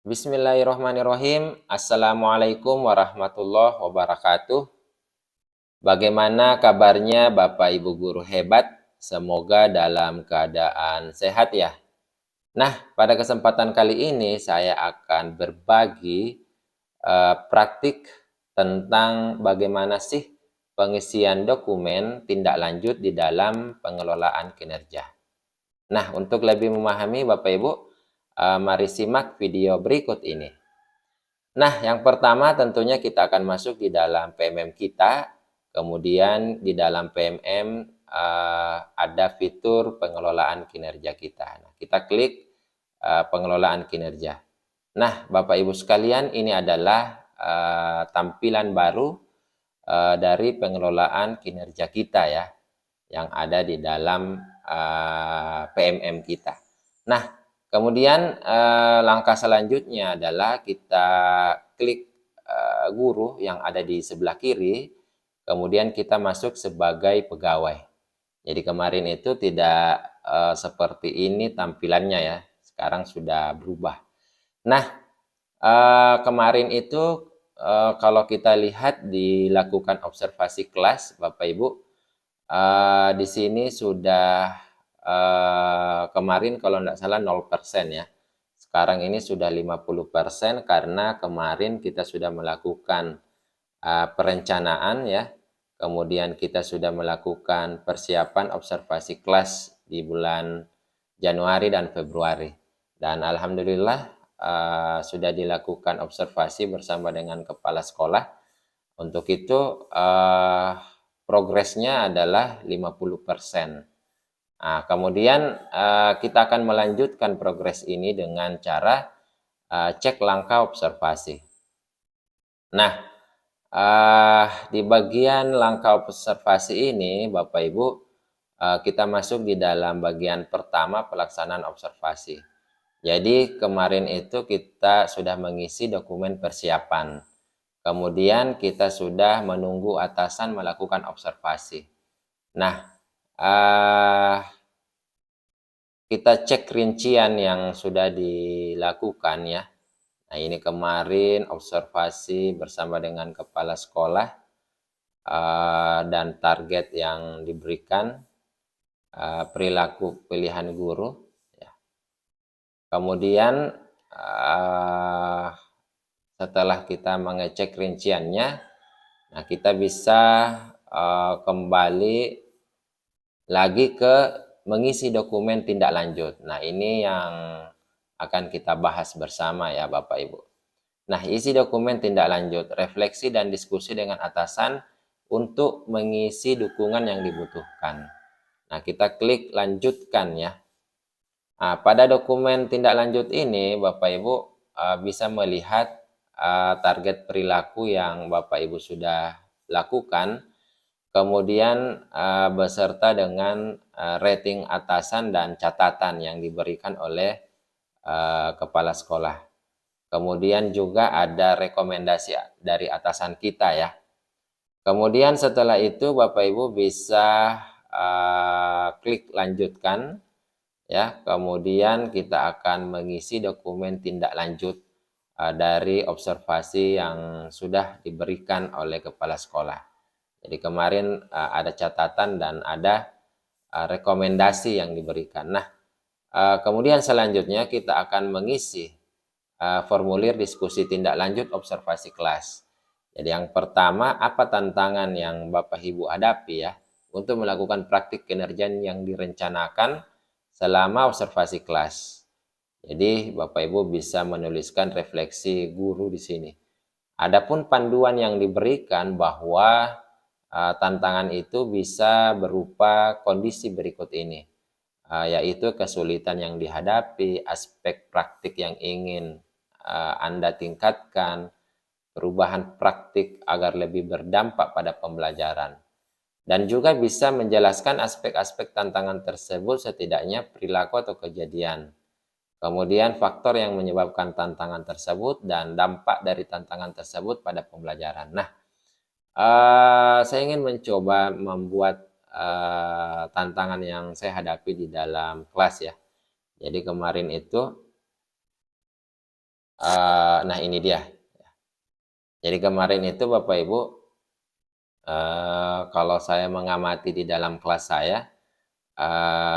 Bismillahirrahmanirrahim. Assalamualaikum warahmatullahi wabarakatuh. Bagaimana kabarnya Bapak Ibu guru hebat? Semoga dalam keadaan sehat ya. Nah, pada kesempatan kali ini saya akan berbagi praktik tentang bagaimana sih pengisian dokumen tindak lanjut di dalam pengelolaan kinerja. Nah, untuk lebih memahami Bapak Ibu, mari simak video berikut ini. Nah, yang pertama tentunya kita akan masuk di dalam PMM kita, kemudian di dalam PMM ada fitur pengelolaan kinerja kita. Nah, kita klik pengelolaan kinerja. Nah, Bapak Ibu sekalian, ini adalah tampilan baru dari pengelolaan kinerja kita ya, yang ada di dalam PMM kita. Nah, kemudian langkah selanjutnya adalah kita klik guru yang ada di sebelah kiri, kemudian kita masuk sebagai pegawai. Jadi kemarin itu tidak seperti ini tampilannya ya, sekarang sudah berubah. Nah, kemarin itu kalau kita lihat dilakukan observasi kelas, Bapak Ibu, di sini sudah kemarin kalau tidak salah 0% ya. Sekarang ini sudah 50% karena kemarin kita sudah melakukan perencanaan ya. Kemudian kita sudah melakukan persiapan observasi kelas di bulan Januari dan Februari. Dan alhamdulillah sudah dilakukan observasi bersama dengan kepala sekolah. Untuk itu progresnya adalah 50%. Nah, kemudian kita akan melanjutkan progres ini dengan cara cek langkah observasi. Nah, di bagian langkah observasi ini, Bapak Ibu, kita masuk di dalam bagian pertama pelaksanaan observasi. Jadi kemarin itu kita sudah mengisi dokumen persiapan. Kemudian kita sudah menunggu atasan melakukan observasi. Nah, kita cek rincian yang sudah dilakukan ya. Nah, ini kemarin observasi bersama dengan kepala sekolah dan target yang diberikan, perilaku pilihan guru. Ya. Kemudian setelah kita mengecek rinciannya, nah kita bisa kembali lagi ke mengisi dokumen tindak lanjut. Nah, ini yang akan kita bahas bersama ya Bapak Ibu. Nah, isi dokumen tindak lanjut, refleksi dan diskusi dengan atasan untuk mengisi dukungan yang dibutuhkan. Nah, kita klik lanjutkan ya. Nah, pada dokumen tindak lanjut ini Bapak Ibu bisa melihat target perilaku yang Bapak Ibu sudah lakukan, kemudian beserta dengan rating atasan dan catatan yang diberikan oleh kepala sekolah. Kemudian juga ada rekomendasi dari atasan kita ya. Kemudian setelah itu Bapak Ibu bisa klik lanjutkan ya. Kemudian kita akan mengisi dokumen tindak lanjut dari observasi yang sudah diberikan oleh kepala sekolah. Jadi kemarin ada catatan dan ada rekomendasi yang diberikan. Nah, kemudian selanjutnya kita akan mengisi formulir diskusi tindak lanjut observasi kelas. Jadi yang pertama, apa tantangan yang Bapak Ibu hadapi ya untuk melakukan praktik kinerja yang direncanakan selama observasi kelas. Jadi Bapak Ibu bisa menuliskan refleksi guru di sini. Adapun panduan yang diberikan bahwa tantangan itu bisa berupa kondisi berikut ini, yaitu kesulitan yang dihadapi, aspek praktik yang ingin Anda tingkatkan, perubahan praktik agar lebih berdampak pada pembelajaran. Dan juga bisa menjelaskan aspek-aspek tantangan tersebut, setidaknya perilaku atau kejadian. Kemudian faktor yang menyebabkan tantangan tersebut dan dampak dari tantangan tersebut pada pembelajaran. Nah, saya ingin mencoba membuat tantangan yang saya hadapi di dalam kelas ya. Jadi kemarin itu Nah ini dia. Jadi kemarin itu Bapak Ibu, kalau saya mengamati di dalam kelas saya,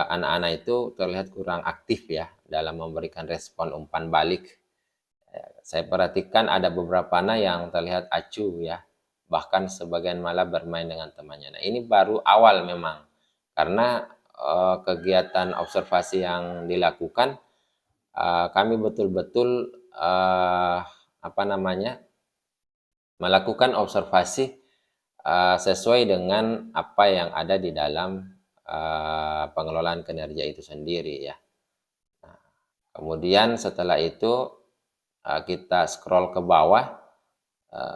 anak-anak itu terlihat kurang aktif ya dalam memberikan respon umpan balik. Saya perhatikan ada beberapa anak yang terlihat acuh ya, bahkan sebagian malah bermain dengan temannya. Nah ini baru awal memang, karena kegiatan observasi yang dilakukan, kami betul-betul melakukan observasi sesuai dengan apa yang ada di dalam pengelolaan kinerja itu sendiri ya. Kemudian setelah itu kita scroll ke bawah,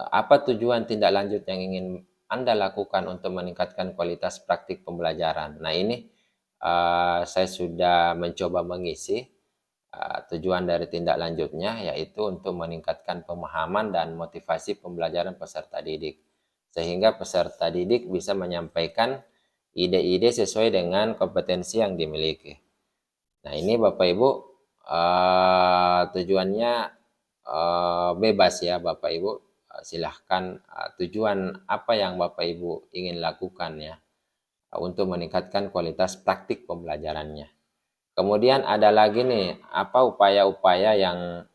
apa tujuan tindak lanjut yang ingin Anda lakukan untuk meningkatkan kualitas praktik pembelajaran. Nah ini saya sudah mencoba mengisi tujuan dari tindak lanjutnya, yaitu untuk meningkatkan pemahaman dan motivasi pembelajaran peserta didik, sehingga peserta didik bisa menyampaikan ide-ide sesuai dengan kompetensi yang dimiliki. Nah ini Bapak Ibu, tujuannya bebas ya Bapak Ibu, silahkan tujuan apa yang Bapak Ibu ingin lakukan ya untuk meningkatkan kualitas praktik pembelajarannya. Kemudian ada lagi nih, apa upaya-upaya yang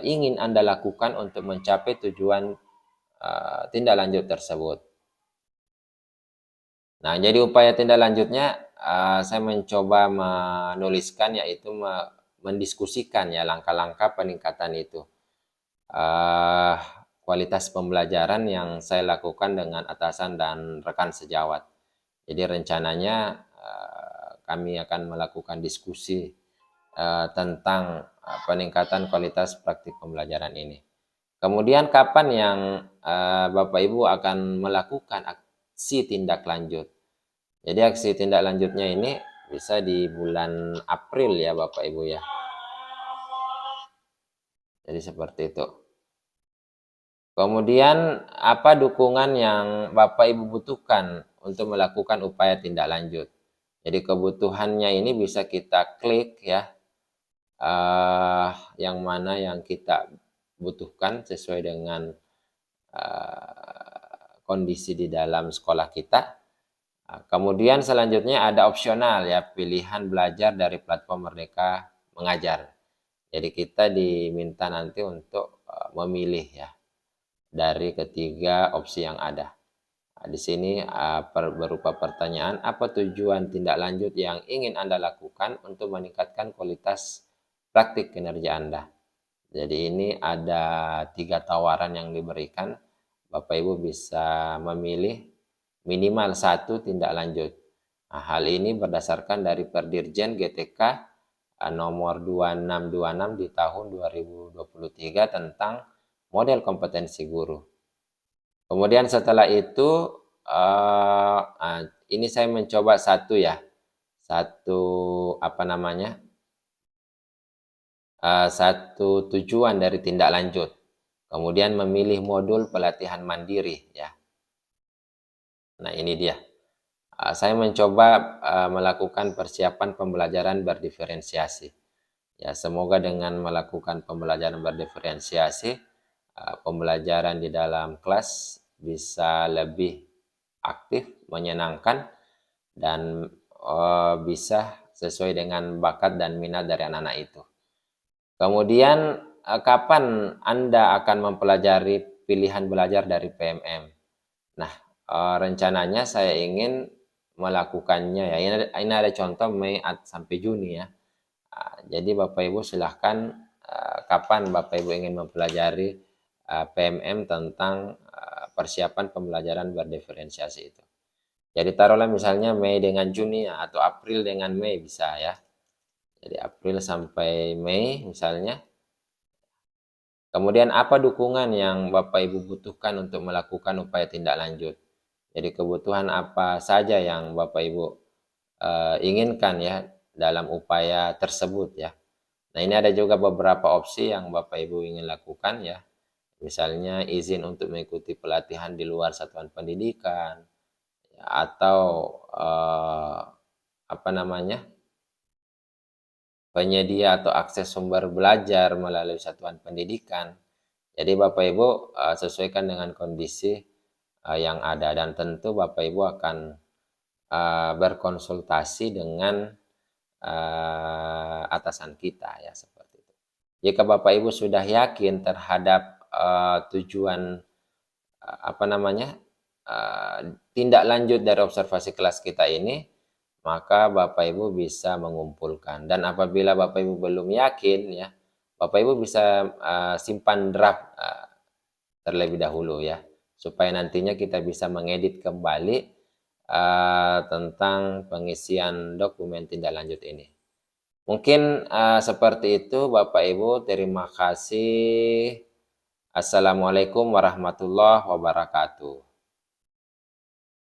ingin Anda lakukan untuk mencapai tujuan tindak lanjut tersebut. Nah, jadi upaya tindak lanjutnya saya mencoba menuliskan, yaitu mendiskusikan ya langkah-langkah peningkatan itu. Kualitas pembelajaran yang saya lakukan dengan atasan dan rekan sejawat. Jadi rencananya kami akan melakukan diskusi tentang peningkatan kualitas praktik pembelajaran ini. Kemudian kapan yang Bapak Ibu akan melakukan aksi tindak lanjut? Jadi aksi tindak lanjutnya ini bisa di bulan April ya Bapak Ibu ya. Jadi seperti itu. Kemudian apa dukungan yang Bapak Ibu butuhkan untuk melakukan upaya tindak lanjut? Jadi kebutuhannya ini bisa kita klik ya, yang mana yang kita butuhkan sesuai dengan kondisi di dalam sekolah kita. Kemudian selanjutnya ada opsional ya, pilihan belajar dari platform Merdeka Mengajar. Jadi kita diminta nanti untuk memilih ya dari ketiga opsi yang ada. Di sini berupa pertanyaan, apa tujuan tindak lanjut yang ingin Anda lakukan untuk meningkatkan kualitas praktik kinerja Anda? Jadi ini ada 3 tawaran yang diberikan. Bapak Ibu bisa memilih minimal 1 tindak lanjut. Nah, hal ini berdasarkan dari Perdirjen GTK nomor 2626 di tahun 2023 tentang model kompetensi guru. Kemudian setelah itu ini saya mencoba satu satu tujuan dari tindak lanjut. Kemudian memilih modul pelatihan mandiri ya. Nah ini dia. Saya mencoba melakukan persiapan pembelajaran berdiferensiasi. Ya, semoga dengan melakukan pembelajaran berdiferensiasi, pembelajaran di dalam kelas bisa lebih aktif, menyenangkan, dan bisa sesuai dengan bakat dan minat dari anak-anak itu. Kemudian, kapan Anda akan mempelajari pilihan belajar dari PMM? Nah, rencananya saya ingin melakukannya ya. Ini ada contoh Mei sampai Juni ya. Jadi Bapak Ibu silahkan kapan Bapak Ibu ingin mempelajari PMM tentang persiapan pembelajaran berdiferensiasi itu. Jadi taruhlah misalnya Mei dengan Juni ya, atau April dengan Mei bisa ya. Jadi April sampai Mei misalnya. Kemudian apa dukungan yang Bapak Ibu butuhkan untuk melakukan upaya tindak lanjut? Jadi kebutuhan apa saja yang Bapak Ibu inginkan ya dalam upaya tersebut ya. Nah ini ada juga beberapa opsi yang Bapak Ibu ingin lakukan ya. Misalnya izin untuk mengikuti pelatihan di luar satuan pendidikan ya, atau penyedia atau akses sumber belajar melalui satuan pendidikan. Jadi Bapak Ibu sesuaikan dengan kondisi yang ada, dan tentu Bapak Ibu akan berkonsultasi dengan atasan kita ya, seperti itu. Jika Bapak Ibu sudah yakin terhadap tujuan tindak lanjut dari observasi kelas kita ini, maka Bapak Ibu bisa mengumpulkan. Dan apabila Bapak Ibu belum yakin ya, Bapak Ibu bisa simpan draft terlebih dahulu ya, supaya nantinya kita bisa mengedit kembali tentang pengisian dokumen tindak lanjut ini. Mungkin seperti itu Bapak Ibu. Terima kasih. Assalamualaikum warahmatullahi wabarakatuh.